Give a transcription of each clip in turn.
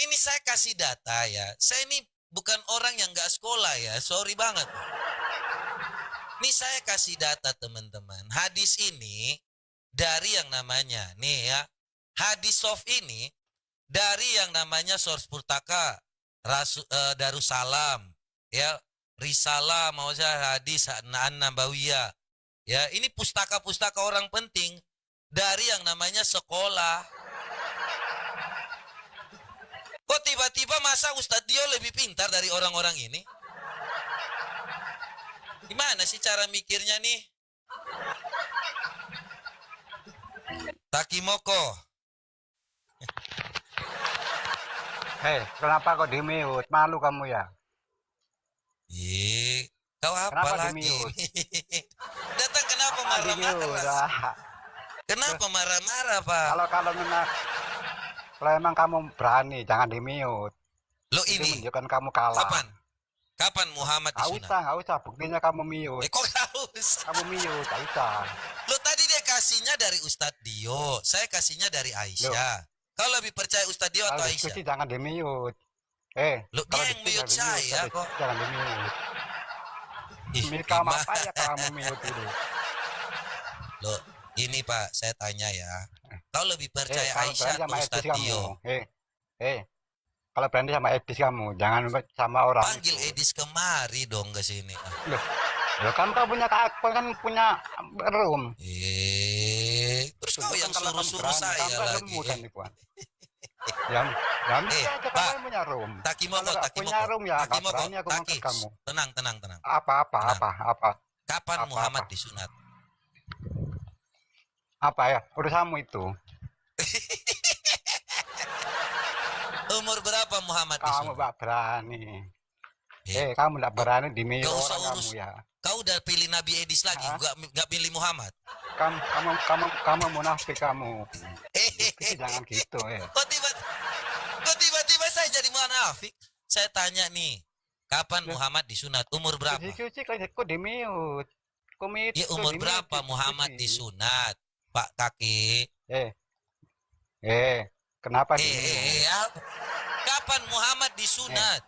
ini saya kasih data ya. Saya ini bukan orang yang nggak sekolah ya. Sorry banget. Ini saya kasih data teman-teman. Hadis ini dari yang namanya nih ya. Hadis soft ini dari yang namanya Source Purtaka, Darussalam, ya, Risalah, mau saya hadis An-Nabawiyah. Ya, ini pustaka-pustaka orang penting dari yang namanya sekolah. Kok tiba-tiba masa Ustadz Dio lebih pintar dari orang-orang ini? Gimana sih cara mikirnya nih? Takimoko. Hei, kenapa kok di-mute? Malu kamu ya? Kau apa Kenapa lagi? di-mute? Datang kenapa Apa di-mute? marah-marah? Kenapa marah-marah, Pak? Kalau emang kamu berani, jangan di-mute. Lo Itu ini menunjukkan kamu kalah. Kapan Muhammad disunat? Nggak usah. Buktinya kamu mute. Kok nggak usah? Kamu mute, nggak usah. Lo tadi dia kasihnya dari Ustadz Dio, saya kasihnya dari Aisyah. Kau lebih percaya Ustadz Dio atau Aisyah? Diskusi jangan di-mute. Lo dia yang mute saya kok. Jangan di-mute. Gimana? Apa ya kamu mute itu? Lo, ini Pak, saya tanya ya. Kau lebih percaya Aisyah atau Ustadz Dio? Kalau berani sama Edis kamu, jangan sama orang. Panggil itu. Edis kemari dong ke sini. Loh, kamu punya room. Terus kau yang suruh saya lagi. Pak, punya room. Takimoko. Ya, Takis. Tenang. Apa? Kapan Muhammad disunat? Apa ya? Urusanmu itu. Umur berapa Muhammad disunat? Kamu gak berani. Kamu gak berani di-mute orang kamu ya. Kau udah pilih Nabi Edis lagi, gak pilih Muhammad. Kamu munafik kamu. Jangan gitu ya. Kok tiba-tiba saya jadi munafik? Saya tanya nih, kapan Muhammad disunat? Umur berapa? Kok di-mute? Ya umur berapa Muhammad disunat, Pak Kaki? Kenapa kapan Muhammad disunat?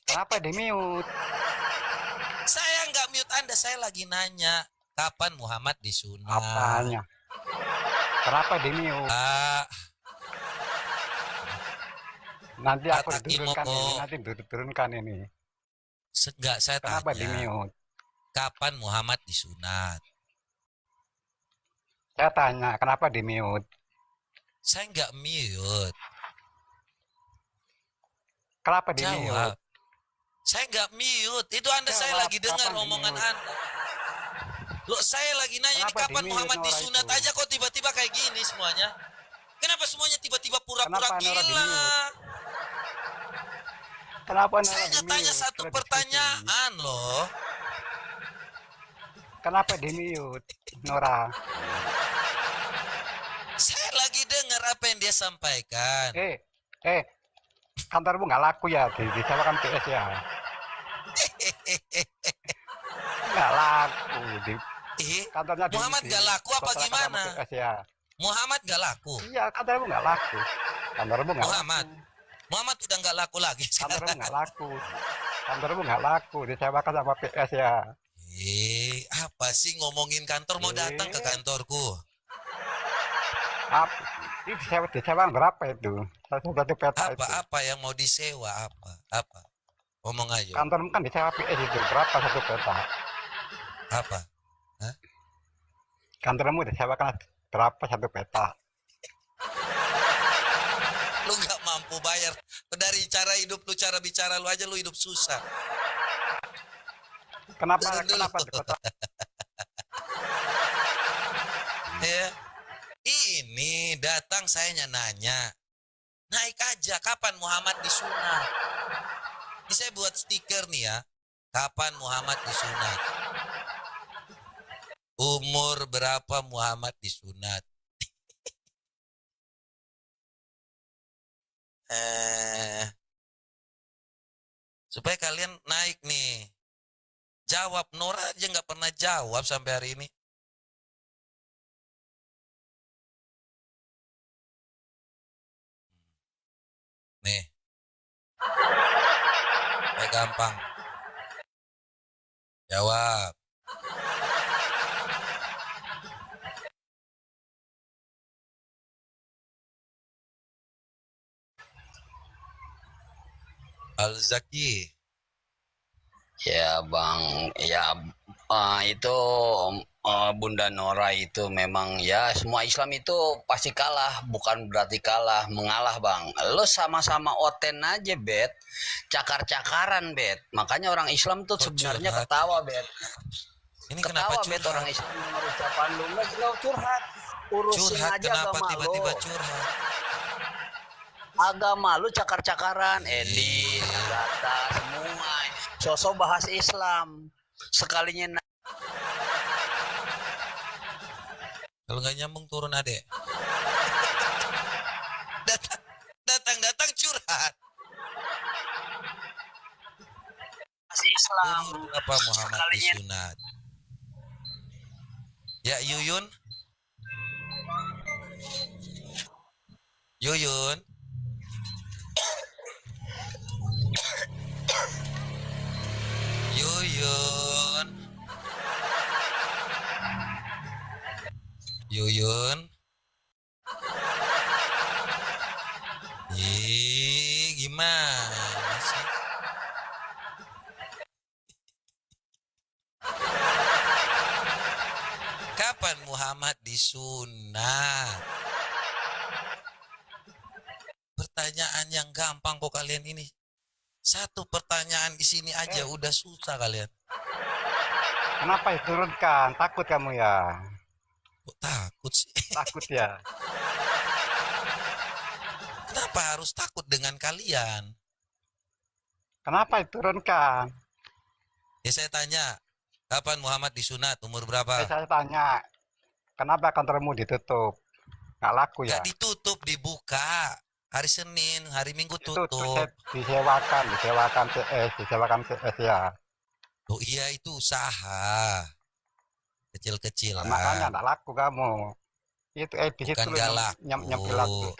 Kenapa di-mute? Saya nggak mute Anda, saya lagi nanya kapan Muhammad disunat. Apanya? Kenapa di-mute? Nanti aku turunkan ini. Enggak, saya kenapa tanya. Di-mute? Kapan Muhammad disunat? Saya tanya, kenapa di-mute? Saya nggak mute. Kenapa di-mute? Saya nggak mute. Itu saya lagi dengar omongan Anda. Loh, saya lagi nanya ini kapan Muhammad disunat aja kok tiba-tiba kayak gini semuanya. Kenapa semuanya tiba-tiba pura-pura gila? Saya tanya satu pertanyaan loh. Kenapa di-mute, Nora? Saya lagi dengar apa yang dia sampaikan. Kantormu nggak laku ya, disewakan PS ya. Nggak laku. Kantornya Muhammad nggak laku apa gimana? PS ya. Muhammad nggak laku? Iya, kantormu nggak laku. Kantormu nggak laku. Muhammad udah nggak laku lagi sekarang. Kantormu nggak laku, disewakan sama PS ya. Apa sih ngomongin kantor, mau datang ke kantorku? Disewa berapa itu? Satu peta apa yang mau disewa? Apa? Ngomong aja. Kantormu kan disewa PS itu, berapa satu peta? Apa? Kantormu disewakan berapa satu peta? Lu nggak mampu bayar. Dari cara hidup lu, cara bicara lu aja lu hidup susah. Kenapa di kota? Ya. Ini datang saya nanya. Naik aja kapan Muhammad disunat. Ini saya buat stiker nih ya. Kapan Muhammad disunat? Umur berapa Muhammad disunat? Supaya kalian naik nih. Jawab, Nora aja nggak pernah jawab sampai hari ini. gampang. Jawab. Al-Zaki. Ya Bang, ya itu Bunda Nora itu memang ya semua Islam itu pasti kalah, bukan berarti kalah, mengalah Bang. Lo sama-sama oten aja Bet, cakar-cakaran Bet. Makanya orang Islam tuh Kok sebenarnya curhat? ketawa Bet. Ini kenapa Ketawa Bet curhat? orang Islam dengar ucapan lo curhat. Urusin Curhat aja kenapa agama tiba-tiba lo. curhat? Agama lu cakar-cakaran, Edi, Agatha, semua. Sosok bahas Islam. Sekalinya Kalau nggak nyambung turun adek. Datang curhat. bahas Islam. Umur berapa Muhammad Sekalinya disunat? Ya Yuyun. Yuyun. Yuyun. Yuyun. Gimana sih? Kapan Muhammad disunat? Pertanyaan yang gampang kok kalian ini. Satu pertanyaan di sini aja udah susah kalian. Kenapa diturunkan? Takut kamu ya? Kok takut sih? Takut ya? Kenapa harus takut dengan kalian? Kenapa diturunkan? Ya saya tanya, kapan Muhammad disunat? Umur berapa? Saya tanya, kenapa kantormu ditutup? Nggak laku ya? Gak ditutup, dibuka. Hari Senin, hari Minggu Itu tutup. disewakan CS ya. Oh iya itu usaha. Kecil-kecilan. Makanya nggak laku kamu. Itu di situ Bukan gak laku. nyempil laku.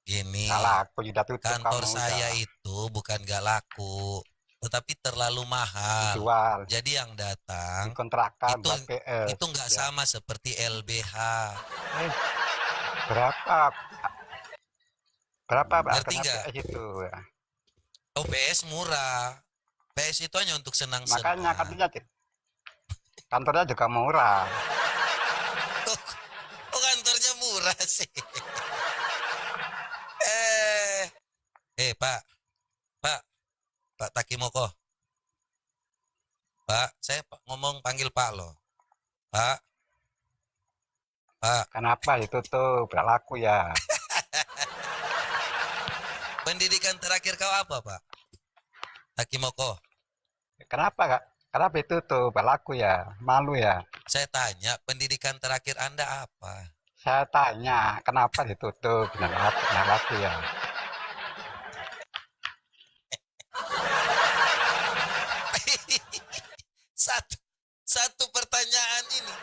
Gini, Nggak laku, sudah tutup kantor kamu. saya Udah. itu bukan gak laku. Tetapi terlalu mahal. Dijual, Jadi yang datang dikontrakkan itu buat PS. itu nggak Ya. sama seperti LBH. Eh, berapa? Berapa Ngerti harganya nggak? PS itu? Ya. Oh PS murah. PS itu hanya untuk senang-senang. Makanya kantornya juga murah. Oh kantornya murah sih. Pak, Pak Takimoko. Pak, saya ngomong panggil Pak loh. Pak. Kenapa ditutup? Nggak laku ya. Pendidikan terakhir kau apa, Pak? Takimoko. Kenapa ditutup? Nggak laku ya. Malu ya. Saya tanya, pendidikan terakhir Anda apa? Saya tanya, kenapa ditutup? Nggak laku ya. Satu pertanyaan ini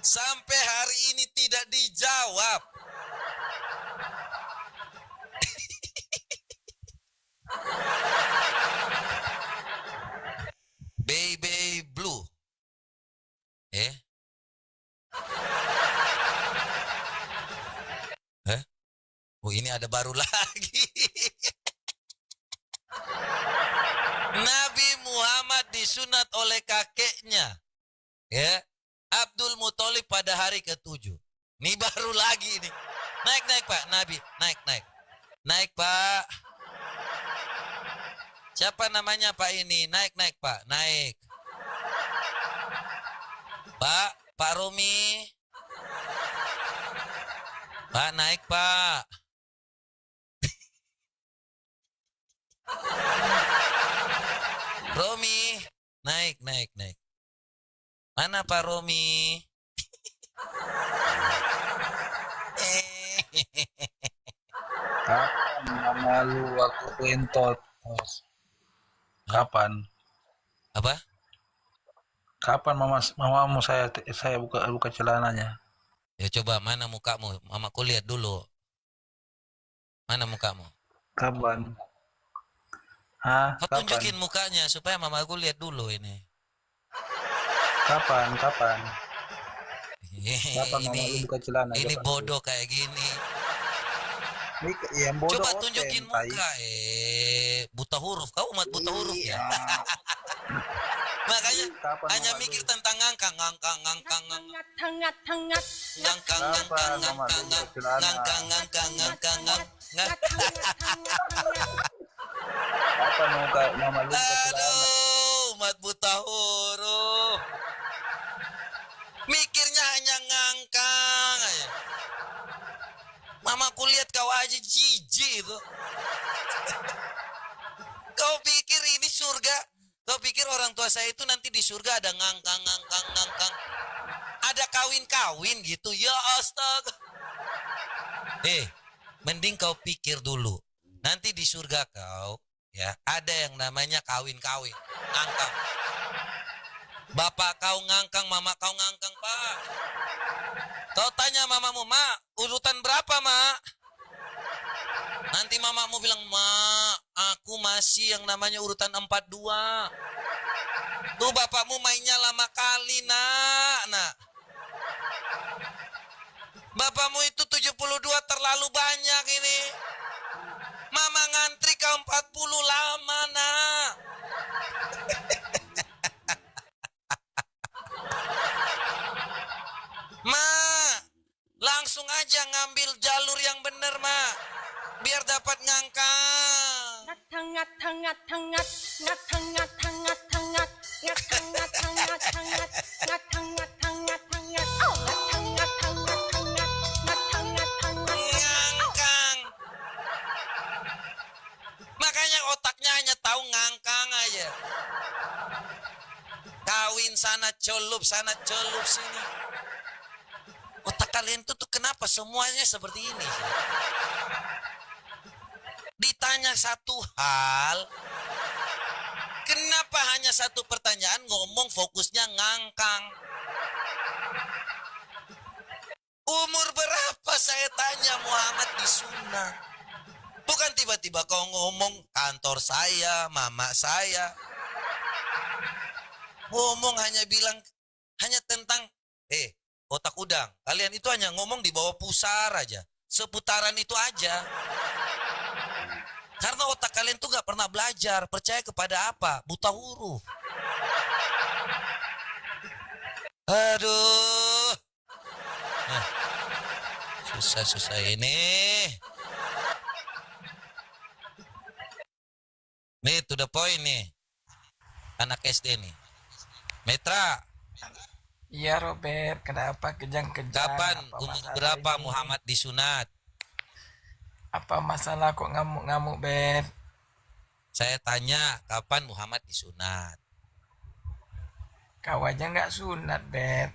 sampai hari ini tidak dijawab. Baby Blue. Oh ini ada baru lagi. Nabi Muhammad disunat oleh kakeknya. Ya. Abdul Muthalib pada hari ke-7. Ini baru lagi nih. Naik Pak, Nabi, naik. Naik Pak. Siapa namanya Pak ini? Naik Pak, naik. Pak Romi. Pak naik Pak. Romi, naik. Mana Pak Romi? Kapan mama lu aku entot? Kapan? Apa? Kapan mamamu saya buka celananya? Ya coba mana mukamu? Mamaku lihat dulu. Mana mukamu? Kapan? Hah? Kau Kapan? tunjukin mukanya supaya mama aku lihat dulu ini. Kapan? Kapan? Kapan mama lu Ini buka celana? ini Kapan? bodoh kayak gini. Yang bodoh Coba Oten, tunjukin tai. muka. Buta huruf. Kau umat buta huruf ya. Iya. Makanya Kapan hanya mama mikir lu? tentang ngangkang, ngangkang, ngangkang, ngangkang, ngangkang, Kapan ngangkang, mama lu ngangkang, buka celana? ngangkang, ngangkang, ngangkang, ngangkang. Kapan mama lu buka celana? Aduh, umat buta huruf. Mikirnya hanya ngangkang aja. Mamaku lihat kau aja jijik itu. Kau pikir ini surga? Kau pikir orang tua saya itu nanti di surga ada ngangkang, ngangkang, ngangkang. Ada kawin-kawin gitu. Ya astaga. Mending kau pikir dulu. Nanti di surga kau, ya, ada yang namanya kawin-kawin. Ngangkang. Bapak kau ngangkang, mama kau ngangkang, Pak. Kau tanya mamamu, Mak, urutan berapa, Mak? Nanti mamamu bilang, Mak, aku masih yang namanya urutan 42. Tuh bapakmu mainnya lama kali, nak. Bapakmu itu 72 terlalu banyak ini. Mama ngantri ke 40 lama, nak. Ma, langsung aja ngambil jalur yang bener, Ma. Biar dapat ngangkang. Ngangkang. Makanya otaknya hanya tahu ngangkang aja. Kawin sana celup sini. Otak kalian tuh kenapa semuanya seperti ini? Ditanya satu hal, kenapa hanya satu pertanyaan ngomong fokusnya ngangkang? Umur berapa saya tanya Muhammad disunat? Bukan tiba-tiba kau ngomong kantor saya, mama saya. Ngomong hanya bilang, hanya tentang, otak udang. Kalian itu hanya ngomong di bawah pusar aja. Seputaran itu aja. Karena otak kalian tuh gak pernah belajar. Percaya kepada apa? Buta huruf. Aduh. Nah, susah ini. Nih, to the point nih. Anak SD nih. Metra. Iya Robert, kenapa kejang-kejang? Kapan Apa umur masalah berapa ini? Muhammad disunat? Apa masalah kok ngamuk-ngamuk, Bet? Saya tanya, kapan Muhammad disunat? Kau aja nggak sunat, Bet.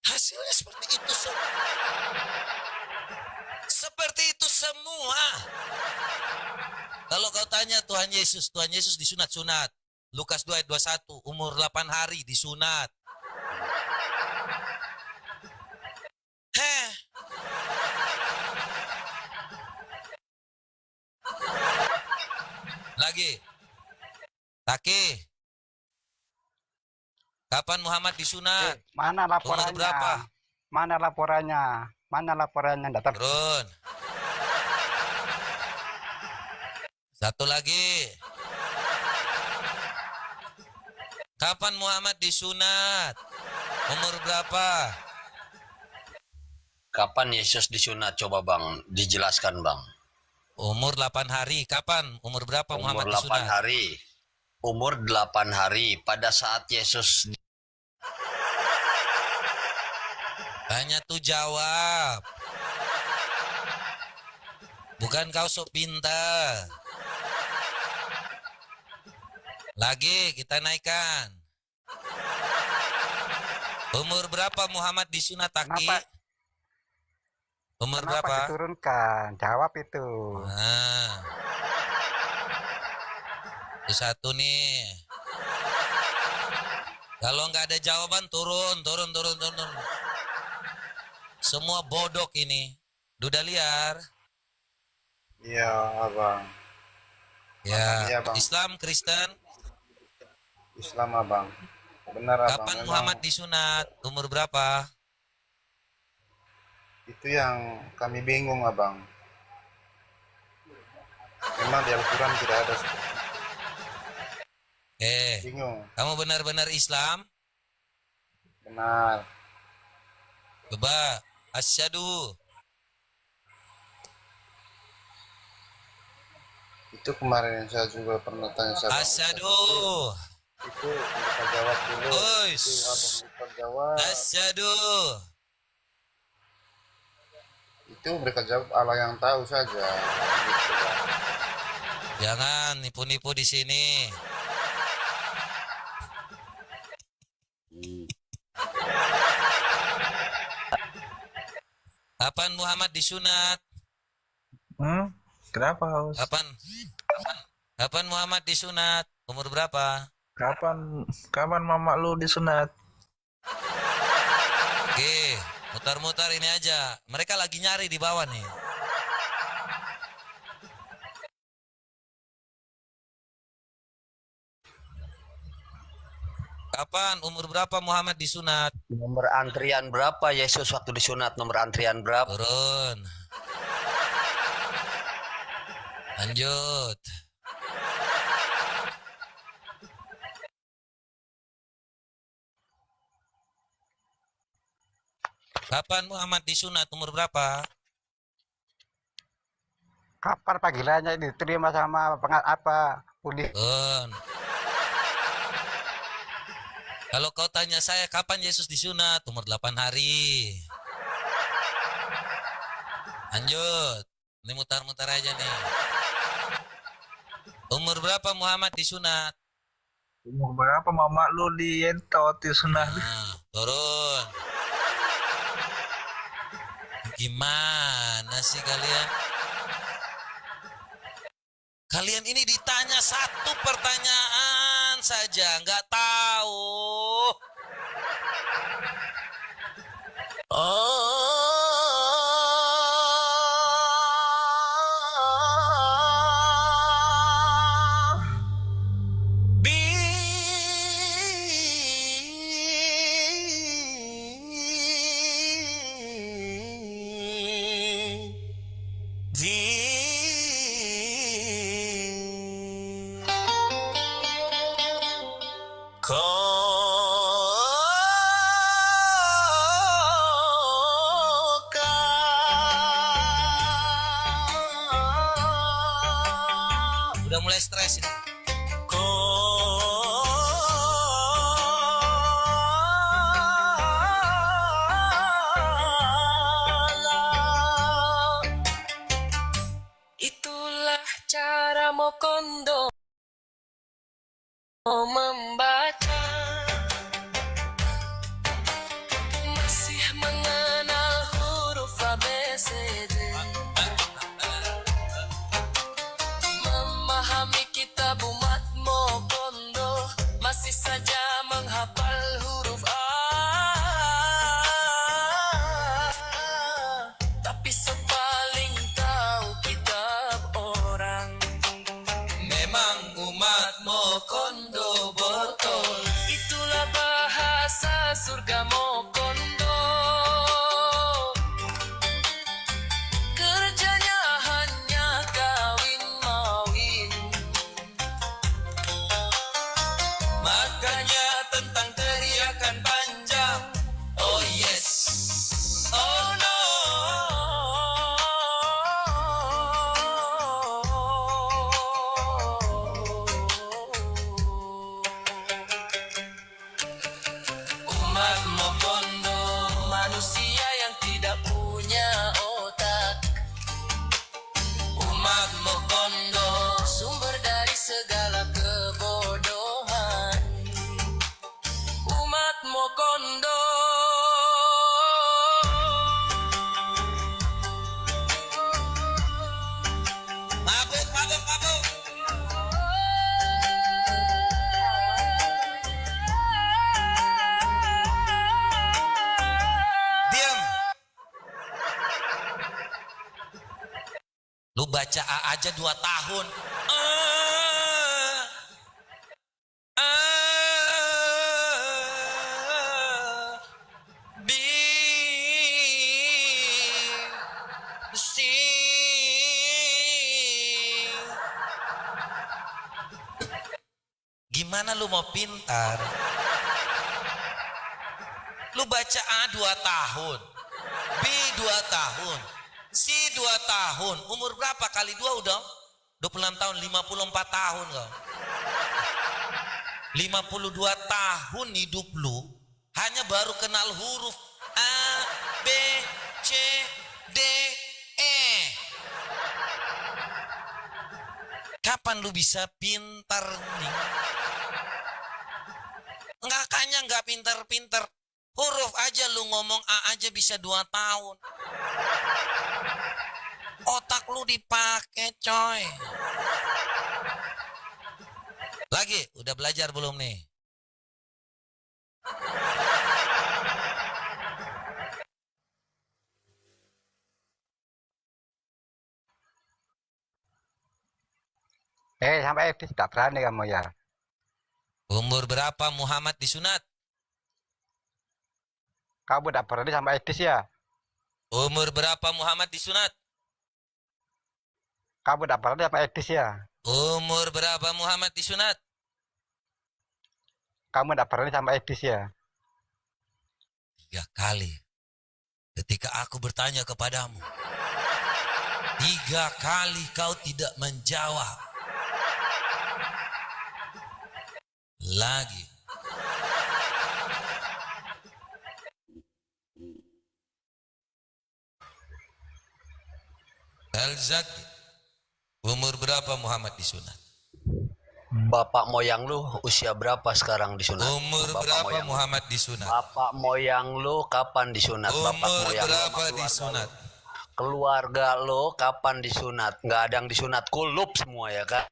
Hasilnya seperti itu semua. Seperti itu semua. Kalau kau tanya Tuhan Yesus disunat-sunat. Lukas 2 ayat 21, umur 8 hari disunat. Lagi. Taki. Kapan Muhammad disunat? Mana Umur laporannya? berapa? Mana laporannya? Mana laporannya? Datang. Turun. Satu lagi. Kapan Muhammad disunat? Umur berapa? Kapan Yesus disunat? Coba Bang, dijelaskan Bang. Umur 8 hari. Kapan? Umur berapa Umur Muhammad 8 disunat? hari. Umur 8 hari pada saat Yesus. Tanya tuh jawab. Bukan kau sok pintar. Lagi kita naikkan. Umur berapa Muhammad disunat, Taki? Kenapa? Umur Kenapa berapa? diturunkan? Jawab itu. Nah. Itu satu nih. Kalau nggak ada jawaban turun. Semua bodok ini. Duda liar. Iya, Bang. Ya, Iya, Bang. Islam, Kristen. Islam abang. Benar abang. Kapan Memang Muhammad disunat? Umur berapa? itu yang kami bingung abang. Memang di Al-Quran tidak ada seperti itu. Bingung. Kamu benar-benar Islam? Benar. Coba, asyhadu. Itu kemarin yang saya juga pernah tanya sama Asyhadu. itu mereka jawab dulu. Ois. Itu abang lupa jawab. Asyhadu. Itu mereka jawab Allah yang tahu saja. Gitu, Bang. Jangan nipu-nipu di sini. Kapan Muhammad disunat? Kenapa haus? Kapan? Kapan Muhammad disunat? Umur berapa? Kapan mama lu disunat? Oke, mutar-mutar ini aja. Mereka lagi nyari di bawah nih. Kapan? Umur berapa Muhammad disunat? Nomor antrian berapa Yesus waktu disunat? Nomor antrian berapa? Turun. Lanjut. Kapan Muhammad disunat? Umur berapa? Kapan panggilannya diterima sama polisi? Turun. Kalau kau tanya saya kapan Yesus disunat? Umur 8 hari. Lanjut. Ini mutar-mutar aja nih. Umur berapa Muhammad disunat? Umur berapa mama lu dientot disunat? Nah, turun. Gimana sih kalian? Kalian ini ditanya satu pertanyaan saja, nggak tahu. Oh, udah mulai stres ini. Itulah cara Mokondo membaca, masih mengenal huruf ABCD, memahami kitab umat Mokondo, masih saja menghafal huruf A. Tapi sepaling tahu kitab orang. Memang umat Mokondo botol. Itulah bahasa surga Mokondo. Kerjanya hanya kawin mawin. Makanya tentang teriakan panjang. Oh yes. Oh no. Umat Mokondo, Manusia yang tidak punya otak, umat Mokondo. sumber dari segala kebodohan. Umat Mokondo. Mabuk, mabuk, mabuk. Diam. Lu baca A aja 2 tahun. Gimana lu mau pintar? Lu baca A 2 tahun, B 2 tahun, C 2 tahun. Umur berapa kali 2 udah? 26 tahun, 54 tahun kau. 52 tahun hidup lu hanya baru kenal huruf A, B, C, D, E. Kapan lu bisa pintar nih? Kayaknya nggak pintar-pintar. Huruf aja lu ngomong A aja bisa 2 tahun. Otak lu dipakai coy. Lagi, udah belajar belum nih? Sampai edis tak berani kamu ya. Umur berapa Muhammad disunat? Kamu tak berani sampai edis ya. Umur berapa Muhammad disunat? Kamu tak berani sampai edis ya. Umur berapa Muhammad disunat? Kamu tak berani sampai edis ya. 3 kali. Ketika aku bertanya kepadamu, 3 kali kau tidak menjawab. Lagi. Al-Zaki, umur berapa Muhammad disunat? Bapak moyang lu usia berapa sekarang disunat? Umur Bapak berapa moyang lu. Muhammad disunat? Bapak moyang lu kapan disunat? Bapak Umur moyang lu berapa sama keluarga disunat? lu. Keluarga lo kapan disunat? Nggak ada yang disunat, kulup semua ya kan?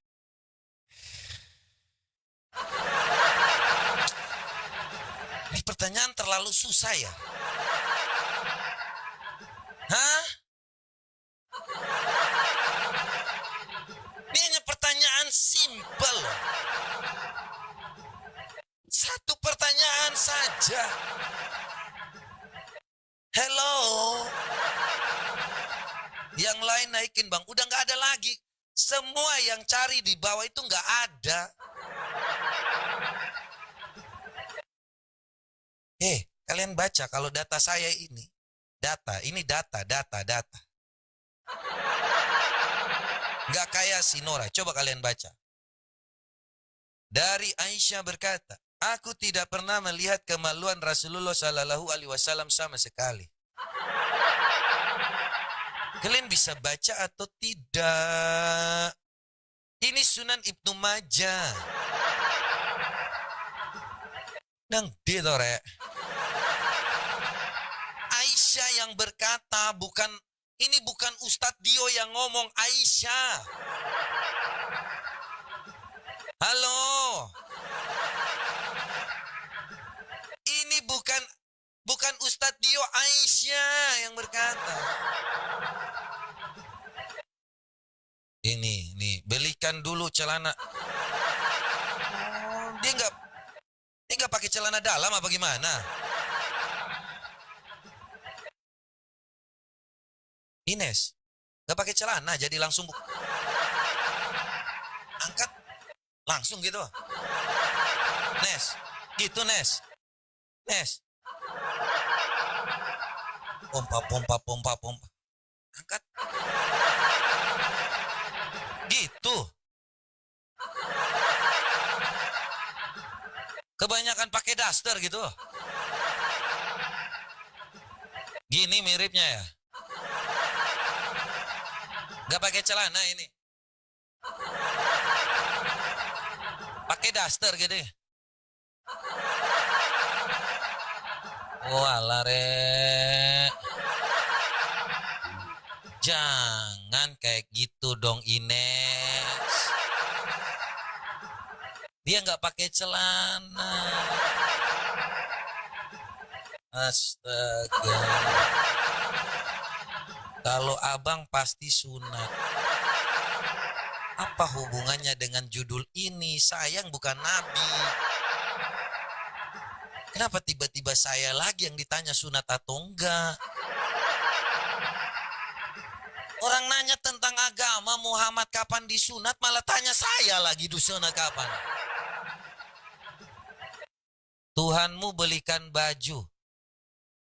Ini pertanyaan terlalu susah ya? Hah? Ini hanya pertanyaan simpel. Satu pertanyaan saja. Hello. Yang lain naikin bang, udah nggak ada lagi. Semua yang cari di bawah itu nggak ada. Kalian baca kalau data saya ini. Data. Nggak kayak si Nora. Coba kalian baca. Dari Aisyah berkata, aku tidak pernah melihat kemaluan Rasulullah Sallallahu Alaihi Wasallam sama sekali. Kalian bisa baca atau tidak? Ini Sunan Ibnu Majah. Nang ditore. Aisyah yang berkata, ini bukan Ustadz Dio yang ngomong, Aisyah. Halo. Ini bukan Ustadz Dio, Aisyah yang berkata. Ini, belikan dulu celana. Dia nggak pakai celana dalam apa gimana? Ines, nggak pakai celana jadi langsung angkat langsung gitu. Nes, gitu Nes. Pompa. Angkat. Gitu. Kebanyakan pakai daster gitu. Gini miripnya ya. Gak pakai celana ini. Pakai daster gitu ya. Oh alah re. Jangan kayak gitu dong Ines. Dia nggak pakai celana. Astaga. Kalau abang pasti sunat. Apa hubungannya dengan judul ini? Sayang bukan nabi. Kenapa tiba-tiba saya lagi yang ditanya sunat atau enggak? Orang nanya tentang agama Muhammad kapan disunat, malah tanya saya lagi disunat kapan. Tuhanmu belikan baju.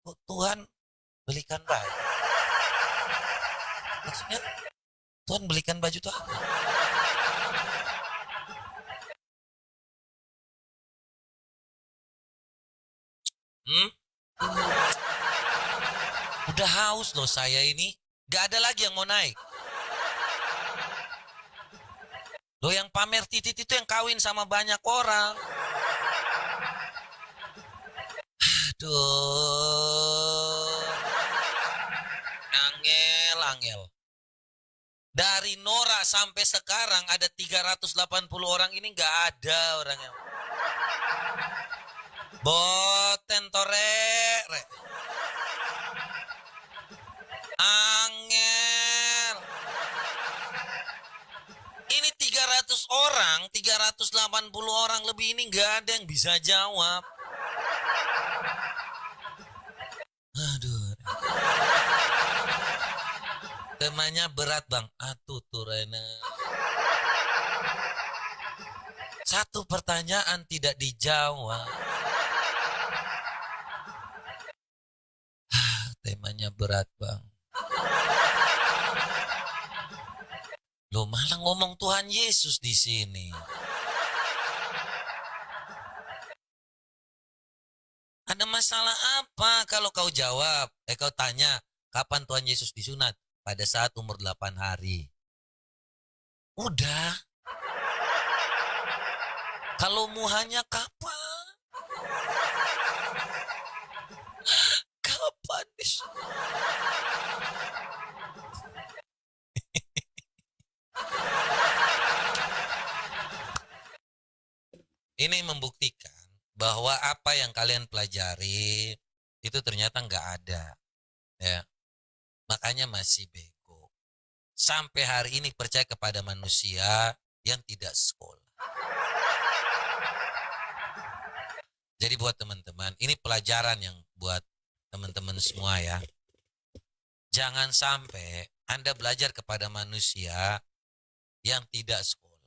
Kok Tuhan belikan baju? Maksudnya Tuhan belikan baju itu apa? Udah haus loh saya ini. Gak ada lagi yang mau naik. Loh yang pamer titit itu yang kawin sama banyak orang. Aduh. Angel. Dari Nora sampai sekarang ada 380 orang ini gak ada orang yang boten torek. Angel. Ini 300 orang, 380 orang lebih ini gak ada yang bisa jawab. Aduh. Temanya berat bang. Atuh Turena. Satu pertanyaan tidak dijawab. Temanya berat bang. Lo malah ngomong Tuhan Yesus di sini. Ada masalah apa kalau kau jawab? Kau tanya, kapan Tuhan Yesus disunat? Pada saat umur 8 hari. Udah. Kalau muhanya kapan? Kapan disunat? Ini membuktikan bahwa apa yang kalian pelajari itu ternyata nggak ada, ya. Makanya masih bego. Sampai hari ini percaya kepada manusia yang tidak sekolah. Jadi buat teman-teman, ini pelajaran yang buat teman-teman semua ya. Jangan sampai Anda belajar kepada manusia yang tidak sekolah.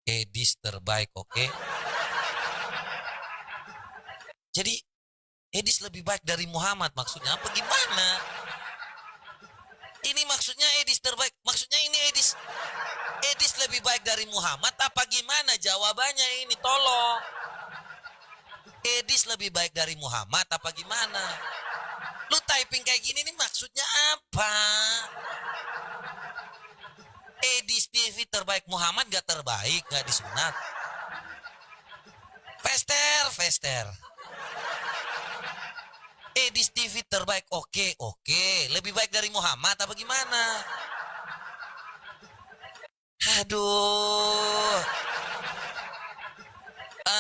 Edis terbaik, oke? Jadi Edis lebih baik dari Muhammad maksudnya apa gimana? Ini maksudnya Edis terbaik. Maksudnya ini Edis lebih baik dari Muhammad apa gimana jawabannya ini? Tolong. Edis lebih baik dari Muhammad apa gimana? Lu typing kayak gini nih maksudnya apa? Edis TV terbaik, Muhammad gak terbaik, gak disunat. Fester. Edis TV terbaik, oke. Lebih baik dari Muhammad apa gimana? Aduh.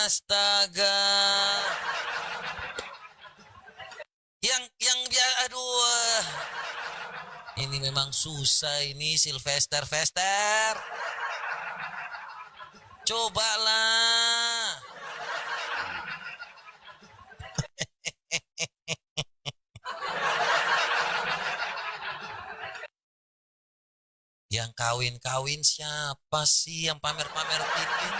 Astaga. Aduh. Ini memang susah ini Sylvester. Cobalah. Yang kawin siapa sih yang pamer-pamer titit?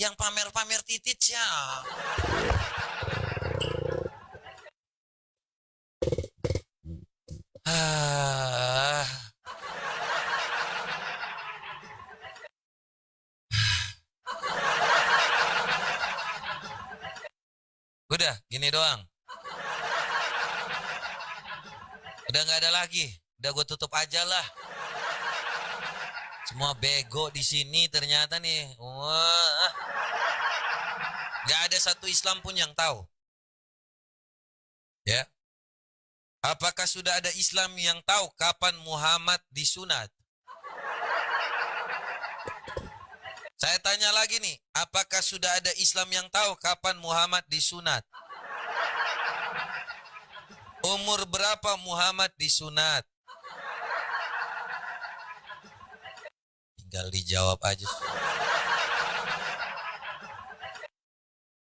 Yang pamer-pamer titit siapa? Udah, gini doang. Udah nggak ada lagi. Udah gue tutup aja lah. Semua bego di sini ternyata nih. Wah. Nggak ada satu Islam pun yang tahu. Ya. Apakah sudah ada Islam yang tahu kapan Muhammad disunat? Saya tanya lagi nih, apakah sudah ada Islam yang tahu kapan Muhammad disunat? Umur berapa Muhammad disunat? Tinggal dijawab aja.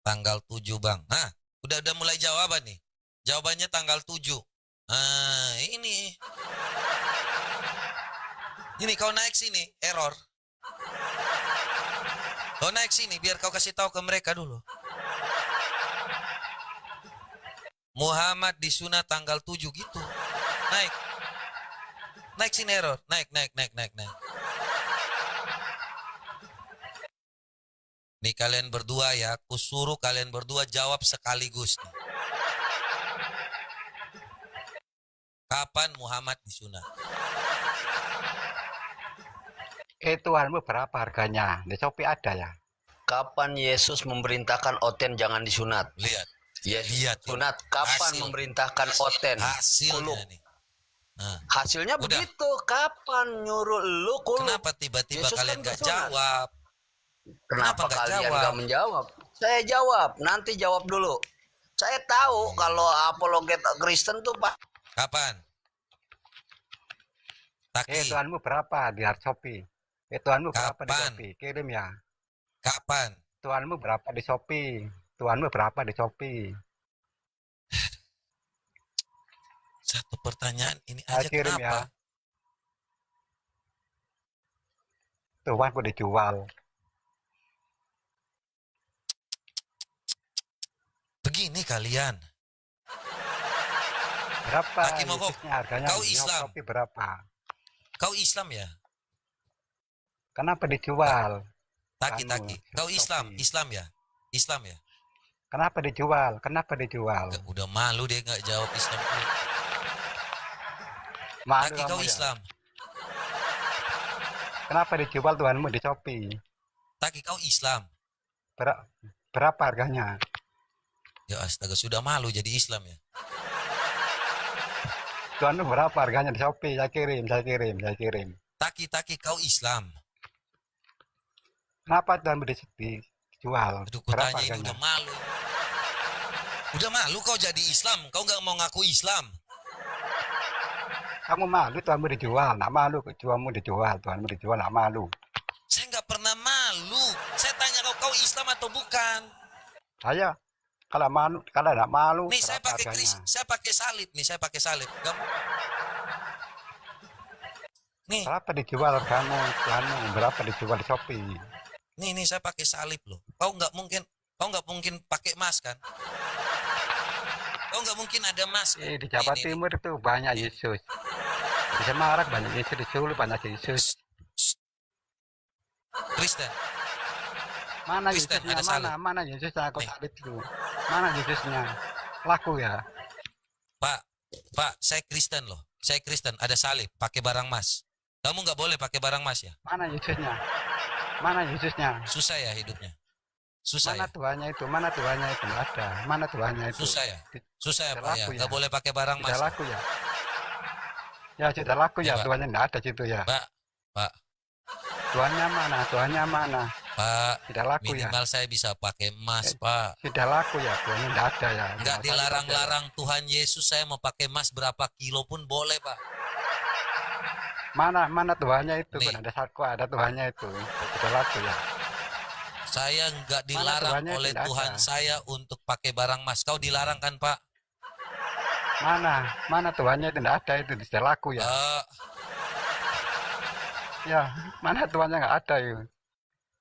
Tanggal 7 bang. Nah, udah mulai jawaban nih. Jawabannya tanggal 7. Nah, ini. Ini kau naik sini, error. Kau naik sini biar kau kasih tahu ke mereka dulu. Muhammad disunat tanggal 7 gitu. Naik. Naik sini error. Naik. Nih kalian berdua ya, aku suruh kalian berdua jawab sekaligus nih. Kapan Muhammad disunat? Tuhanmu berapa harganya? Di Shopee ada ya? Kapan Yesus memerintahkan Oten jangan disunat? Lihat. Yesus Lihat. sunat kapan Hasil. memerintahkan Oten? Hasilnya Kuluk. nih. Nah, Hasilnya Udah. begitu. Kapan nyuruh lu kuluk? kenapa tiba-tiba Yesus kalian kan gak bersunat. jawab? Kenapa nggak kalian jawab? nggak menjawab? Saya jawab. Nanti jawab dulu. Saya tahu kalau apologet Kristen tuh Pak. Kapan? Taki, Tuhanmu berapa di Shopee? Tuhanmu berapa di Kapan? Shopee? Kirim ya. kapan? Tuhanmu berapa di Shopee? Tuhanmu berapa di Shopee? Satu pertanyaan ini Saya aja kirim kenapa? ya. Tuhanku dijual. Begini kalian. Berapa Taki Mogok, Yesusnya harganya? kau di Islam. Shopee berapa? Kau Islam ya? Kenapa dijual? Taki. Kau Islam, Shopee. Islam ya? Islam ya? Kenapa dijual? Kenapa dijual? Udah malu dia nggak jawab Islam. Malu Taki kau kamu ya? Islam. Kenapa dijual Tuhanmu di Shopee? Taki kau Islam. Berapa harganya? Ya astaga sudah malu jadi Islam ya. Tuhanmu berapa harganya di Shopee? Saya kirim. Taki kau Islam. Kenapa Tuhanmu dijual? Aduh Berapa kutanya ini harganya? udah malu. Udah malu kau jadi Islam. Kau nggak mau ngaku Islam. Kamu malu Tuhanmu dijual, nak malu Tuhanmu dijual, nak malu. Saya nggak pernah malu. Saya tanya kau Islam atau bukan? Saya kalau malu, kalau nak malu, Nih saya berapa pakai harganya? saya pakai salib nih, saya pakai salib. Nih, Berapa dijual kamu, Tuhanmu? Berapa dijual di Shopee? nih saya pakai salib loh. Kau nggak mungkin pakai emas kan? Kau nggak mungkin ada emas. Di Jawa Nih. Timur itu banyak Yesus. Di Semarang banyak Yesus, di Solo banyak Yesus. Kristen. Mana Kristen, Yesusnya? ada salib. Mana Yesusnya? Aku Nih. salib itu. Mana Yesusnya? Laku ya. Pak, saya Kristen loh. Saya Kristen, ada salib, pakai barang emas. Kamu nggak boleh pakai barang emas ya? Mana Yesusnya? Mana Yesusnya? Susah ya hidupnya. Susah Mana ya. Tuhannya itu? Mana Tuhannya itu? Nggak ada. Mana Tuhannya itu? Susah ya. Susah ya Sudah Pak ya. laku ya. Nggak boleh pakai barang emas. Sudah laku ya. Ya sudah laku Ya, ya. Pak. Tuhannya nggak ada situ ya. Pak, Tuhannya mana? Tuhannya mana? Pak, Sudah laku ya. minimal saya bisa pakai emas Pak. Sudah laku ya. Tuhannya nggak ada ya. Nggak Cuma salib aja ya. dilarang-larang Tuhan Yesus saya mau pakai emas berapa kilo pun boleh Pak. Mana Tuhannya itu? Nih. Kan ada saku, ada Tuhannya itu. Sudah laku ya. Saya nggak dilarang Tuhannya oleh tidak Tuhan ada. saya untuk pakai barang emas. Kau dilarang kan Pak? Mana Tuhannya itu? Nggak ada itu. Sudah laku ya. Pak, Ya, mana Tuhannya nggak ada itu.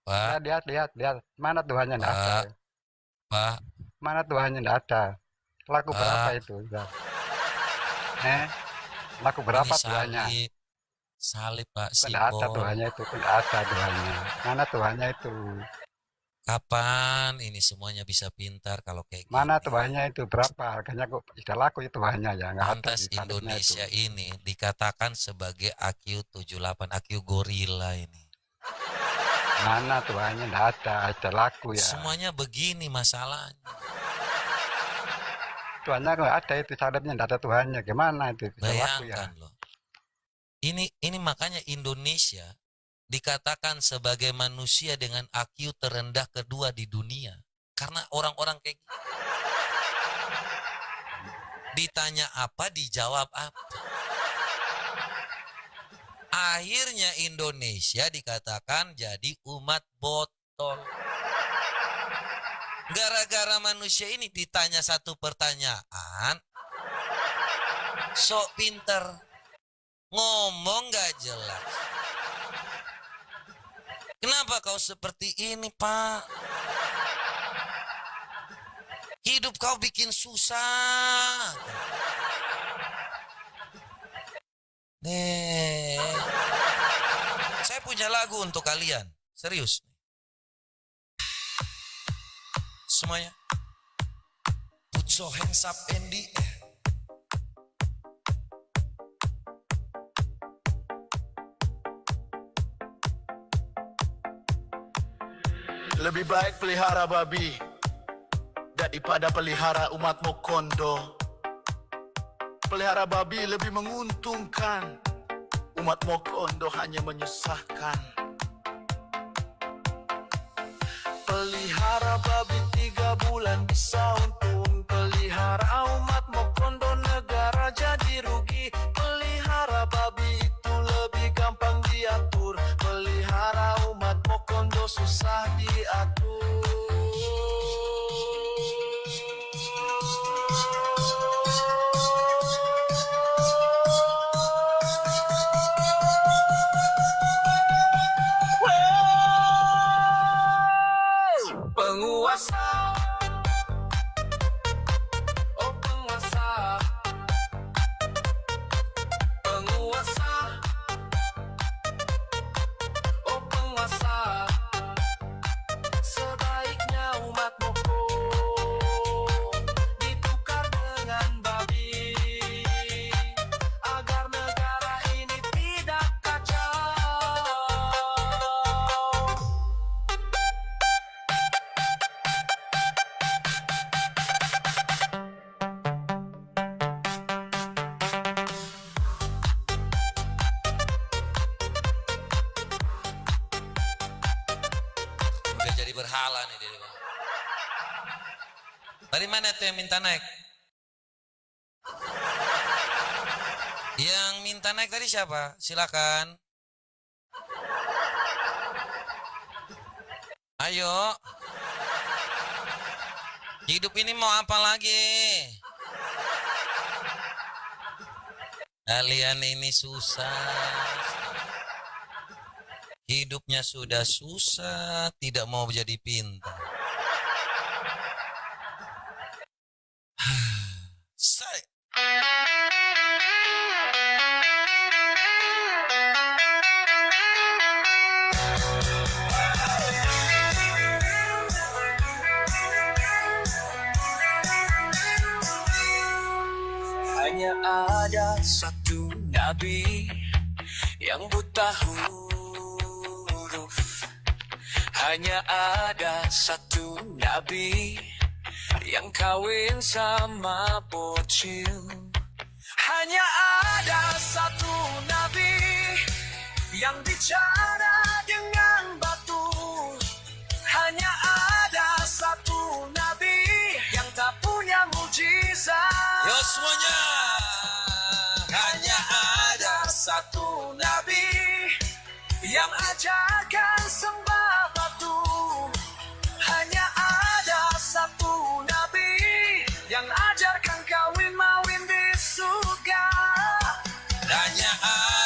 Pak, Ya, lihat. Mana Tuhannya nggak ada. Pak. Mana Tuhannya nggak ada. Laku Pak. berapa itu? Ya. Laku berapa Ini Tuhannya? salib Pak, Nggak ada simbol. Tuhannya itu. Nggak ada Tuhannya. Mana Tuhannya itu? Kapan ini semuanya bisa pintar kalau kayak Mana gini? Tuhannya itu? Berapa harganya kok sudah laku itu Tuhannya ya? Nggak ada Lantas di salibnya itu. Indonesia ini dikatakan sebagai AQ78, AQ gorila ini. Mana Tuhannya? Nggak ada. Sudah laku ya. Semuanya begini masalahnya. Tuhannya nggak ada itu salibnya, nggak ada Tuhannya. Gimana itu? Sudah laku ya. Bayangkan loh. Ini makanya Indonesia dikatakan sebagai manusia dengan IQ terendah kedua di dunia. Karena orang-orang kayak gitu. Ditanya apa, dijawab apa. Akhirnya Indonesia dikatakan jadi umat botol. Gara-gara manusia ini ditanya satu pertanyaan, sok pinter, ngomong gak jelas. Kenapa kau seperti ini, Pak? Hidup kau bikin susah. Nih, saya punya lagu untuk kalian. Serius. Semuanya. Put your hands up in the air. Lebih baik pelihara babi daripada pelihara umatmu kondo. Pelihara babi lebih menguntungkan, umatmu kondo hanya menyusahkan. Pelihara babi 3 bulan bisa untung, pelihara umatmu kondo negara jadi rugi. Pelihara babi itu lebih gampang diatur, pelihara umatmu kondo susah diatur. Penguasa, oh penguasa, penguasa, oh penguasa, sebaiknya umatmu ditukar dengan babi agar negara ini tidak kacau. Udah jadi berhala nih dia. Dari mana tuh yang minta naik? Yang minta naik tadi siapa? Silakan. Ayo. Hidup ini mau apa lagi? Kalian ini susah. Hidupnya sudah susah, tidak mau jadi pintar. Say. Hanya ada satu nabi yang buta huruf. Hanya ada satu nabi yang kawin sama bocil. Hanya ada satu nabi yang bicara dengan batu. Hanya ada satu nabi yang tak punya mujizat. Yo semuanya. Hanya ada satu nabi yang ajarkan sembah batu. Hanya ada satu nabi yang ajarkan kawin mawin di surga. Hanya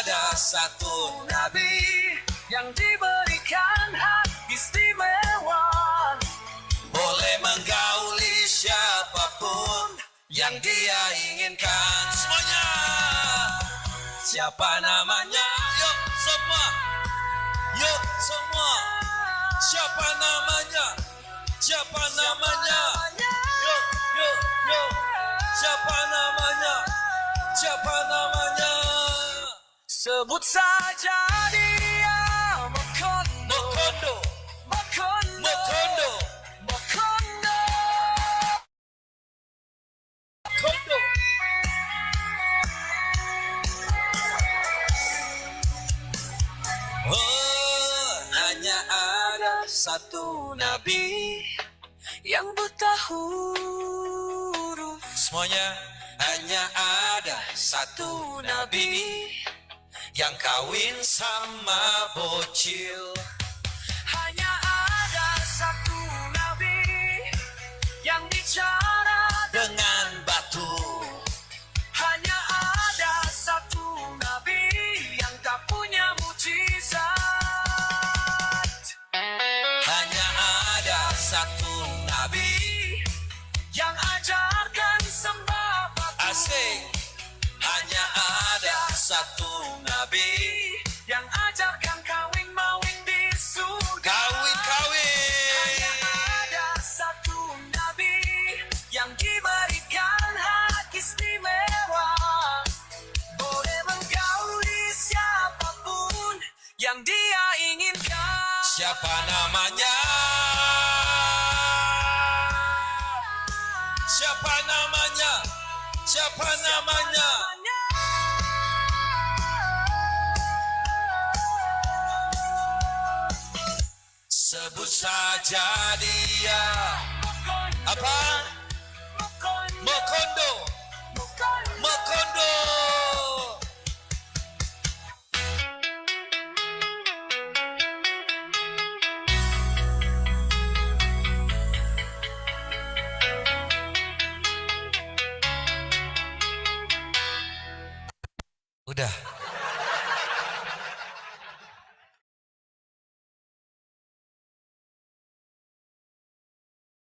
ada satu nabi yang diberikan hak istimewa, boleh menggauli siapapun yang dia inginkan. Semuanya. Siapa namanya? Yuk semua. Yuk semua. Siapa namanya? Siapa namanya? Yuk, yuk, yuk. Siapa namanya? Siapa namanya? Sebut saja dia Mokondo. Mokondo. Mokondo. Mokondo. Mokondo. Mokondo. Oh, hanya ada satu nabi yang buta huruf. Semuanya. Hanya ada satu nabi Yang kawin sama bocil. Hanya ada satu nabi yang bicara Dengan batu. Hanya ada satu nabi yang tak punya mujizat. satu nabi yang ajarkan kawin mawin di surga. kawin Ada satu nabi yang diberikan hak istimewa, boleh menggauli siapapun yang dia inginkan. siapa namanya siapa namanya siapa namanya sebut saja dia apa Mokondo Mokondo udah